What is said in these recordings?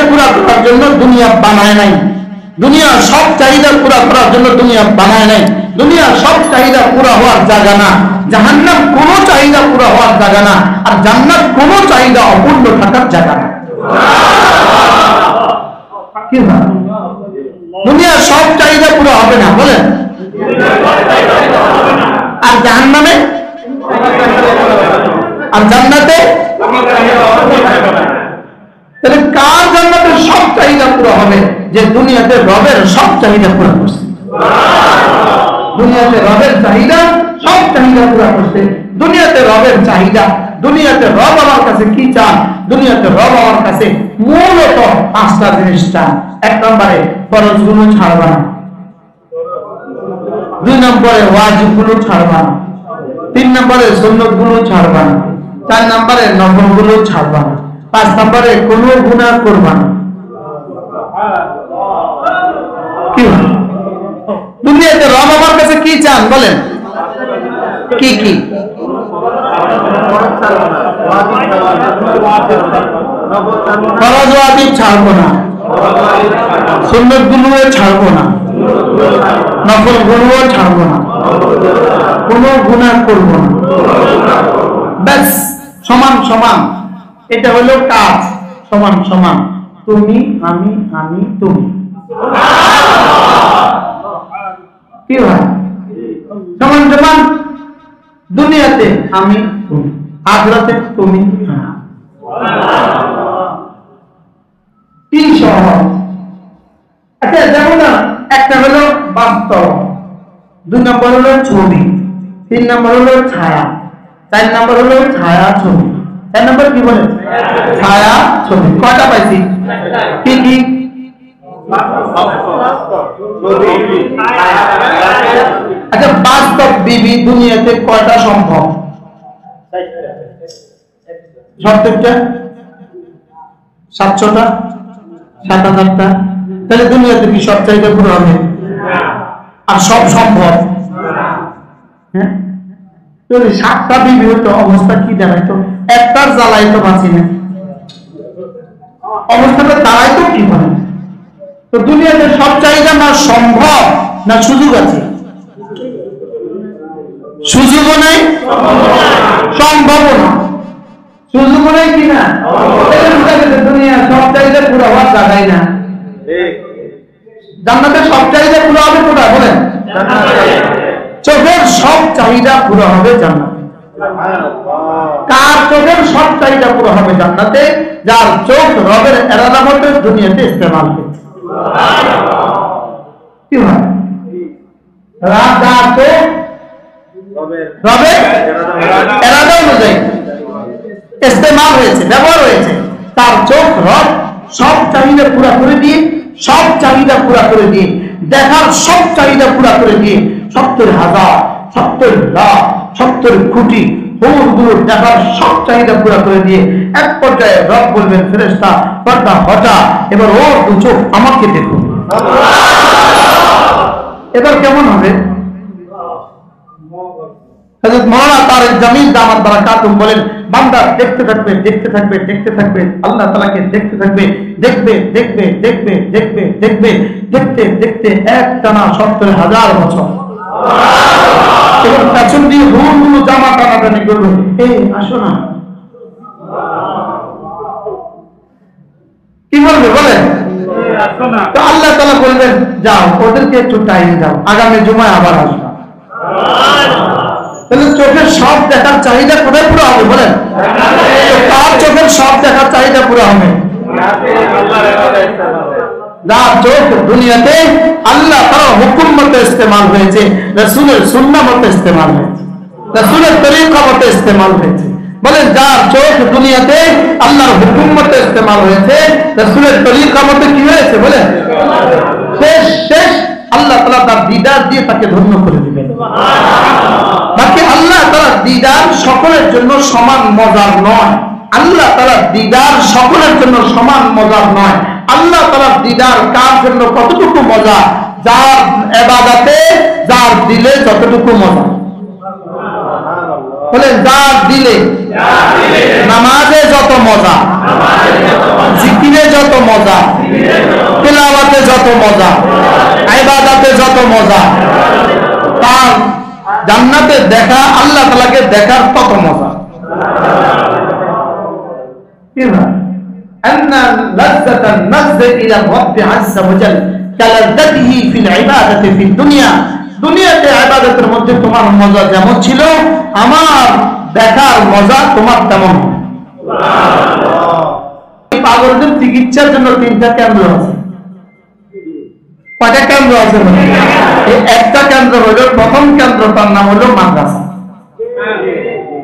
পুরা করার জন্য দুনিয়া বানায় নাই, দুনিয়ার সব চাহিদা পুরা করার জন্য দুনিয়া বানায় নাই। দুনিয়ার সব চাহিদা পুরা হওয়ার জায়গা না, জাহান্নাম কোনো চাহিদা পুরা হওয়ার জায়গা না, আর জান্নাত কোনো চাহিদা অপূর্ণ থাকার জায়গা না। কি হয়? দুনিয়ার সব চাহিদা পুরা হবে না, বলেন। আর জাহান্নামে আর জান্নাতে, তাহলে কার জান্নাতের সব চাহিদা পুরো হবে? যে দুনিয়াতে রবের সব চাহিদা পুরো করছে, দুনিয়াতে রবের চাহিদা সব চাহিদা পুরো করছে। দুনিয়াতে রবের চাহিদা, দুনিয়াতে রব আমার কাছে কি চান? দুনিয়াতে রব আমার কাছে মূলত 5টা জিনিস চান। 1 নম্বরে ফরজগুলো ছাড়বা না, 2 নম্বরে ওয়াজিবগুলো ছাড়বা না, 3 নম্বরে সুন্নতগুলো ছাড়বা না, 4 নম্বরে নফলগুলো ছাড়বা না, 5 নম্বরে কোনো গুনাহ করবা না। কি দুনিয়াতে রব আমার কাছে কি চান বলেন? কি কি? ফরজ ওয়াজিব ছাড়বো না, সুন্নতগুলো ছাড়বো না, নফলগুলো ছাড়বো না, কোনো গুনাহ করবো না। ব্যাস, সমান সমান। এটা হলো কাজ, সমান সমান। তুমি আমি, আমি তুমি। কি হয়? সমান সমান। দুনিয়াতে আমি তুমি, আখিরাতে তুমি। কি সহজ। আচ্ছা, যেমন না, একটা হলো বাস্তব, 2 নম্বর হলো ছবি, 3 নম্বর হলো ছায়া, 4 নম্বর হলো ছায়া ছবি। 4 নম্বর কি বলে? ছায়া ছবি। কয়টা পাইছি? কি কি? আচ্ছা, বাস্তব বিবি দুনিয়াতে কয়টা সম্ভব? 70টা, 700টা, 7000টা। তাহলে দুনিয়াতে কি সব চাহিদা পুরো হবে? আর সব সম্ভব? হ্যাঁ, যদি 7টা বিবি হতো অবস্থা কি দাঁড়াইতো? একটার জ্বালাই তো বাঁচি না, অবস্থাটা দাঁড়াইতো কি বলে? তো দুনিয়াতে সব চাহিদা না সম্ভব না সুযোগ আছে? সুযোগও নেই, সম্ভবও না। সুযোগও নেই কি না? দুনিয়া সব চাহিদা পুরো হওয়ার জায়গায় না। জান্নাতে সব চাহিদা পুরো হবে কোথায় বলেন? চোখের সব চাহিদা পুরো হবে জান্নাতে। কার চোখের সব চাহিদা পুরো হবে জান্নাতে? যার চোখ রবের এরাদা মতো দুনিয়াতে ইস্তেমাল হয়েছে। কি হয়? যার চোখ রবের এরাদা অনুযায়ী ইস্তেমাল হয়েছে, ব্যবহার হয়েছে, তার চোখ রব সব চাহিদা পুরা করে দিয়ে, সব চাহিদা পুরা করে দিয়ে, দেখার সব চাহিদা পুরা করে দিয়ে 70,000, 70 লাখ, 70 কোটি হুরগুলো দেখার সব চাহিদা পুরা করে দিয়ে এক পর্যায়ে রব বলবেন, ফেরেশতা পর্দা হটা, এবার ওর 2 চোখ আমাকে দেখো। এবার কেমন হবে? হযরত মাওলানা তারেক জামিল দামাত বারাকাতুহু বলেন, বান্দা দেখতে থাকবে, দেখতে থাকবে, দেখতে থাকবে, আল্লাহ তাআলাকে দেখতে থাকবে, দেখবে দেখবে দেখবে দেখবে দেখবে, দেখতে দেখতে একটানা 70,000 বছর। এবং পেছন দিয়ে হুরগুলো জামা টানাটানি করবে, এই আসো না। কি বলবে বলেন? তো আল্লাহ তাআলা বলবেন, যাও ওদেরকে একটু টাইম দাও, আগামী জুমায় আবার আসবে। তাহলে চোখের সব দেখার চাহিদা কোথায় পুরো হবে বলেন? কার চোখের সব দেখার চাহিদা পুরো হবে? যার চোখ দুনিয়াতে আল্লাহ তাআলার হুকুম মতে ইস্তেমাল হয়েছে, রাসূলের সুন্নাহ মতে ইস্তেমাল হয়েছে, রাসূলের তরিকা মতে ইস্তেমাল হয়েছে। বলেন, যার চোখ দুনিয়াতে আল্লাহর হুকুম মতে ইস্তেমাল হয়েছে, রাসূলের তরিকা মতে কি হয়েছে বলেন? শেষ শেষ আল্লাহ তাআলা তার দিদার দিয়ে তাকে ধন্য করে দিবেন। বাকি আল্লাহ তাআলার দিদার সকলের জন্য সমান মজার নয়। আল্লাহ তাআলার দিদার সকলের জন্য সমান মজার নয়। আল্লাহ তাআলার দিদার কার জন্য কতটুকু মজা? যার ইবাদতে, যার দিলে যতটুকু মজা। বলেন, যার দিলে, নামাজে যত মজা, জিকিরে যত মজা, মজা, তার জান্নাতে দেখা আল্লাহ তাআলাকে দেখার তত মজা। কি না আন্না লাজ্জাতান নাযা ইলা রাব্বি আযযা ওয়া জাল কালাযাতিহি ফিল ইবাদাতি ফিদ দুনিয়া, দুনিয়াতে ইবাদতের মধ্যে তোমার মজা যেমন ছিল আমার দেখার মজা তোমার তেমন। সুবহানাল্লাহ। পাগলদের চিকিৎসার জন্য 3টা কেন্দ্র আছে। কয়টা কেন্দ্র আছে? এই একটা কেন্দ্র হলো, প্রথম কেন্দ্রটার নাম হলো মাদ্রাসা।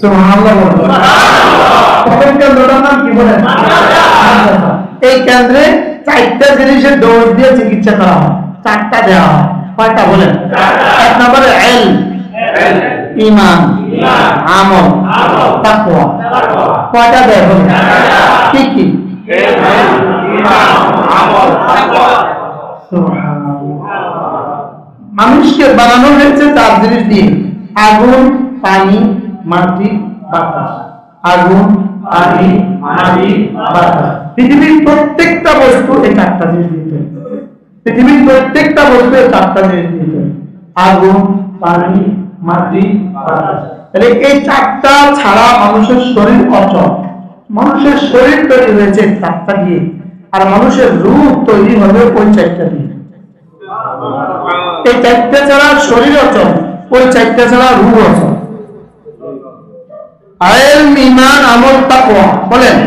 সুবহানাল্লাহ। প্রথম কেন্দ্রটার নাম কি বলেন? মাদ্রাসা। এই কেন্দ্রে 4টা জিনিসের ডোজ দিয়ে চিকিৎসা করা হয়, 4টা দেওয়া হয়। কয়টা বলেন? 1 নম্বরে ইলম, ঈমান, আমল, তাকওয়া। কয়টা দেয় বলেন? কি কি? ইলম, ঈমান, আমল, তাকওয়া। মানুষকে বানানো হয়েছে 4 জিনিস দিয়ে, আগুন, পানি, মাটি, বাতাস। আগুন, পানি, মাটি, বাতাস। পৃথিবীর প্রত্যেকটা বস্তু এই 4টা জিনিস দিয়ে। পৃথিবীর প্রত্যেকটা বস্তু এই 4টা জিনিস দিয়ে, আগুন, পানি, মাটি, বাতাস। তাহলে এই 4টা ছাড়া মানুষের শরীর অচল। মানুষের শরীর তৈরি হয়েছে 4টা দিয়ে, আর মানুষের রূহ তৈরি হবে ওই 4টা দিয়ে। এই 4টা ছাড়া শরীর অচল, ওই 4টা ছাড়া রূহ অচল। ইলম, ঈমান, আমল, তাকওয়া বলেন।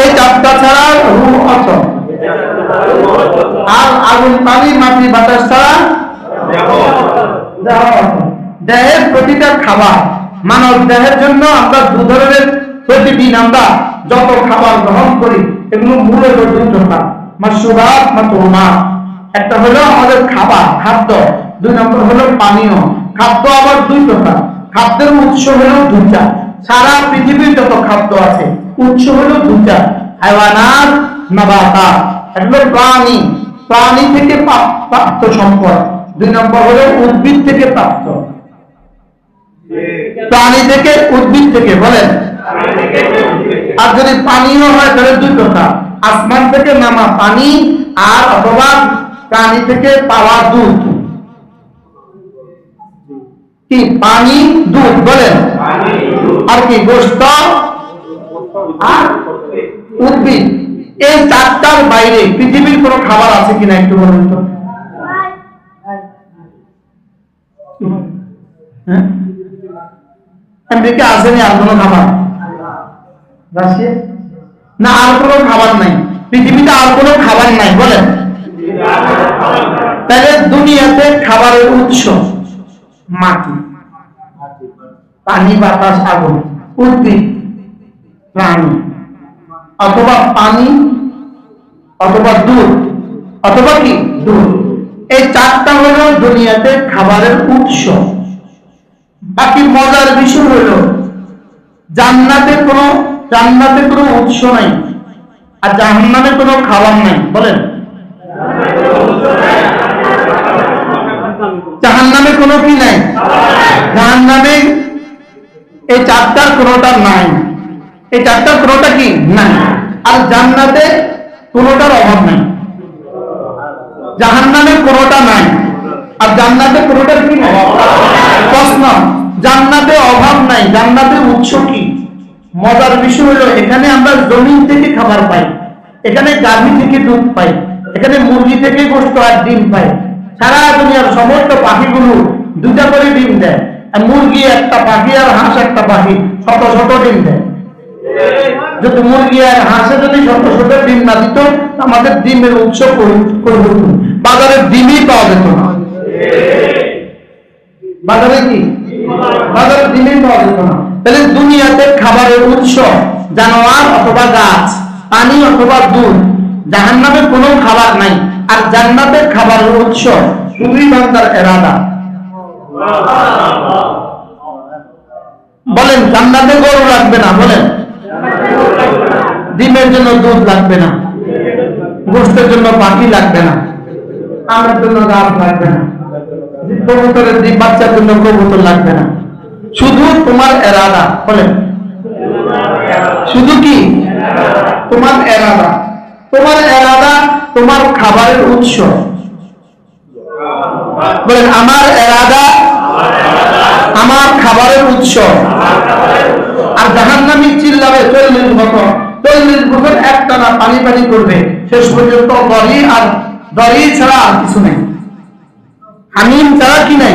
এই 4টা ছাড়া রূহ অচল। আর আগুন, পানি, মাটি, বাতাস ছাড়া দেহের প্রতিটা খাবার, মানব দেহের জন্য আমরা 2 ধরনের প্রতিদিন আমরা যত খাবার গ্রহণ করি এগুলো মূলত 2 প্রকার, মাশরুবাত, মাতরুমাত। একটা হলো আমাদের খাবার, খাদ্য। 2 নম্বর হলো পানীয়। খাদ্য আবার 2 প্রকার, খাদ্যের উৎস হলো 2টা। সারা পৃথিবীর যত খাদ্য আছে উৎস হলো 2টা, হায়াওয়ানাত, নাবাতাত। এগুলো প্রাণী, প্রাণী থেকে প্রাপ্ত সম্পদ। 2 নম্বর হলো উদ্ভিদ থেকে প্রাপ্ত। প্রাণী থেকে, উদ্ভিদ থেকে বলেন। আর যদি পানীয় হয় তাহলে 2 প্রকার, আসমান থেকে নামা পানি আর অথবা প্রাণী থেকে পাওয়া দুধ। কি? পানি, দুধ বলেন। আর কি? গোশত আর উদ্ভিদ। এই 4টার বাইরে পৃথিবীর কোনো খাবার আছে কিনা একটু বলুন তো। আমেরিকা আসেনি আর কোনো খাবার? রাশিয়া না, আর কোনো খাবার নাই পৃথিবীতে, আর কোনো খাবার নাই বলেন। তাহলে দুনিয়াতে খাবারের উৎস মাটি, পানি, বাতাস, আগুন, উদ্ভিদ, প্রাণী, অথবা পানি, অথবা দুধ, অথবা কি দুধ। এই 4টা হলো দুনিয়াতে খাবারের উৎস। বাকি মজার বিষয় হলো জান্নাতে কোনো উৎস নাই, আর জাহান্নামে কোনো খাবার নাই বলেন। জাহান্নামে কোনো কি নাই? জাহান্নামে এই 4টার কোনোটা নাই। এই 4টার কোনোটা কি নাই। আর জান্নাতে কোনোটার অভাব নাই। জাহান্নামে কোনোটা নাই, আর জান্নাতে কোনোটার কি নাই। প্রশ্ন, জান্নাতে অভাব নাই, জান্নাতে উৎস কি? মজার বিষয় হলো এখানে আমরা জমিন থেকে খাবার পাই, এখানে গাভী থেকে দুধ পাই, এখানে মুরগি থেকে গোশত আর ডিম পাই। সারা দুনিয়ার সমস্ত পাখিগুলো 2টা করে ডিম দেয়, আর মুরগি একটা পাখি আর হাঁস একটা পাখি শত শত ডিম দেয়। যদি মুরগি আর হাঁসে যদি শত শত ডিম না দিত আমাদের ডিমের উৎস বাজারে ডিমই পাওয়া যেত না। বাজারে কি? বাজারে ডিমই পাওয়া যেত না। তাহলে দুনিয়াতে খাবারের উৎস জানোয়ার অথবা গাছ, পানি অথবা দুধ। জাহান্নামে কোনো খাবার নাই, আর জান্নাতের খাবারের উৎস শুধুই বান্দার ইরাদা। বলেন, জান্নাতে গরু লাগবে না বলেন, ডিমের জন্য দুধ লাগবে না, গোশতের জন্য পাখি লাগবে না, আমের জন্য গাছ লাগবে না, কবুতরের ডিম বাচ্চার জন্য কবুতর লাগবে না। শুধু তোমার ইরাদা বলেন, শুধু কি তোমার ইরাদা। তোমার ইরাদা তোমার খাবারের উৎস। বলেন আমার এরাদা আমার খাবারের উৎস। আর জাহান্নামী চিল্লাবে 40 বছর, 40 বছর একটানা পানি পানি করবে, শেষ পর্যন্ত দড়ি ছাড়া আর কিছু নেই, হামিম ছাড়া কি নাই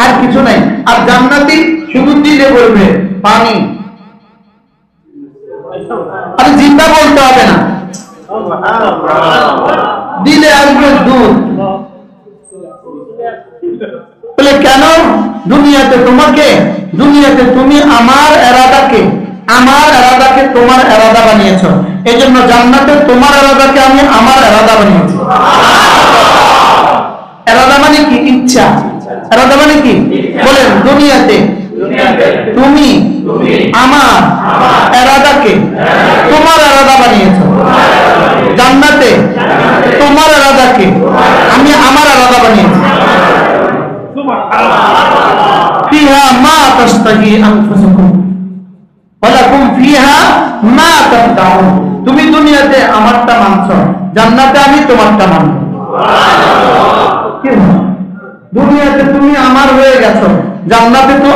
আর কিছু নাই। আর জান্নাতি শুধু দিলে বলবে পানি, আর জিন্দা বলতে হবে না, দিলে আসবে দুধ। বলে কেন? দুনিয়াতে তুমি আমার এরাদাকে তোমার এরাদা বানিয়েছ, এই জন্য জান্নাতে তোমার এরাদাকে আমি আমার এরাদা বানিয়েছি। এরাদা মানে কি? ইচ্ছা। এরাদা মানে কি? বলেন দুনিয়াতে তুমি আমার এরাদাকে তোমার এরাদা বানিয়েছ, জান্নাতে তোমার এরাদাকে আমি আমার এরাদা বানিয়েছি। ফিহা মা তাশতাহি আনফুসুকুম ওয়া লাকুম ফিহা মা তাদউন। তুমি দুনিয়াতে আমারটা মানছো, জান্নাতে আমি তোমারটা মানব। দুনিয়াতে তুমি আমার হয়ে গেছো, জান্নাতে তো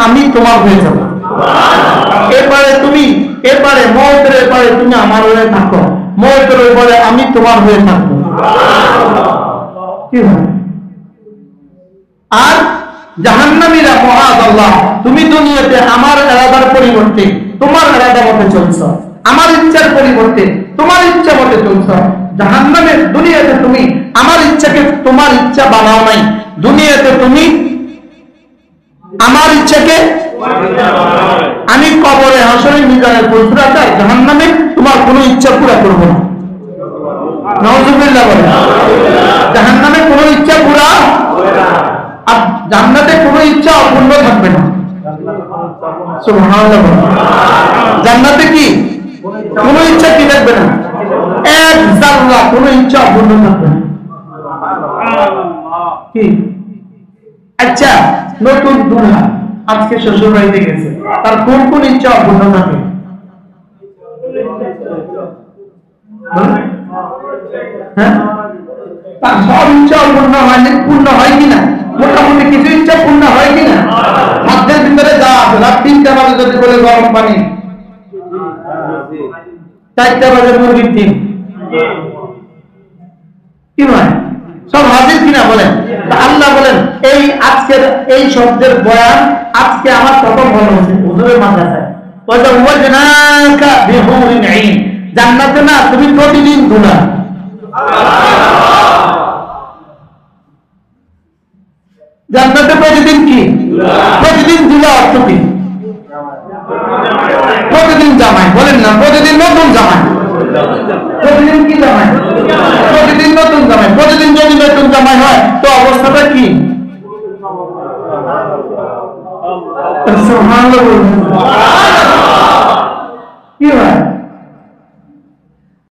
আমি তোমার হয়ে যাব। এপারে মওতের এপারে তুমি আমার হয়ে থাকো, মওতের এপারে আমি তোমার হয়ে থাকবো। কি হয়? আর জাহান্নামীরা মুআযাল্লাহ, তুমি দুনিয়াতে আমার এরাদার পরিবর্তে তোমার এরাদা মতে চলছো, আমার ইচ্ছার পরিবর্তে তোমার ইচ্ছা মতে চলছো। জাহান্নামে দুনিয়াতে তুমি আমার ইচ্ছাকে তোমার ইচ্ছা বানাও নাই, দুনিয়াতে তুমি আমার ইচ্ছাকে আমি কবরে হাসরে মিজানে ফুলসুরা চাই, জাহান্নামে তোমার কোনো ইচ্ছা পুরা করব না। নাউযুবিল্লাহ বলেন। জাহান্নামে কোনো ইচ্ছা পুরা, আর জান্নাতে কোনো ইচ্ছা অপূর্ণ থাকবে না। সুবহানাল্লাহ। জান্নাতে কি কোনো ইচ্ছা কি থাকবে না? এক জাররা কোনো ইচ্ছা অপূর্ণ থাকবে না। কি? আচ্ছা, নতুন দুলহা আজকে শ্বশুর বাড়িতে গেছে, তার কোন কোন ইচ্ছা অপূর্ণ থাকে? হ্যাঁ, তার সব ইচ্ছা পূর্ণ হয়নি, পূর্ণ হয় কিনা? মোটামুটি কিছু ইচ্ছা পূর্ণ হয় কিনা? মধ্যের ভিতরে যা আছে, রাত 3টা বাজে যদি বলে গরম পানি, 4টা বাজে মুরগির ডিম, কি হয়? সব হাজির কিনা বলেন? আল্লাহ বলেন এই শব্দের বয়ান আজকে আমার কত ভালো হয়েছে হুজুরের মাদ্রাসায়। জান্নাতে না তুমি প্রতিদিন দুলা, জান্নাতে প্রতিদিন কি? প্রতিদিন দুলা অর্থ কি? প্রতিদিন জামাই। বলেন না, প্রতিদিন নতুন জামাই। প্রতিদিন কি জামাই? প্রতিদিন নতুন জামাই। প্রতিদিন যদি নতুন জামাই হয় তো অবস্থাটা কি? সুবহানাল্লাহ।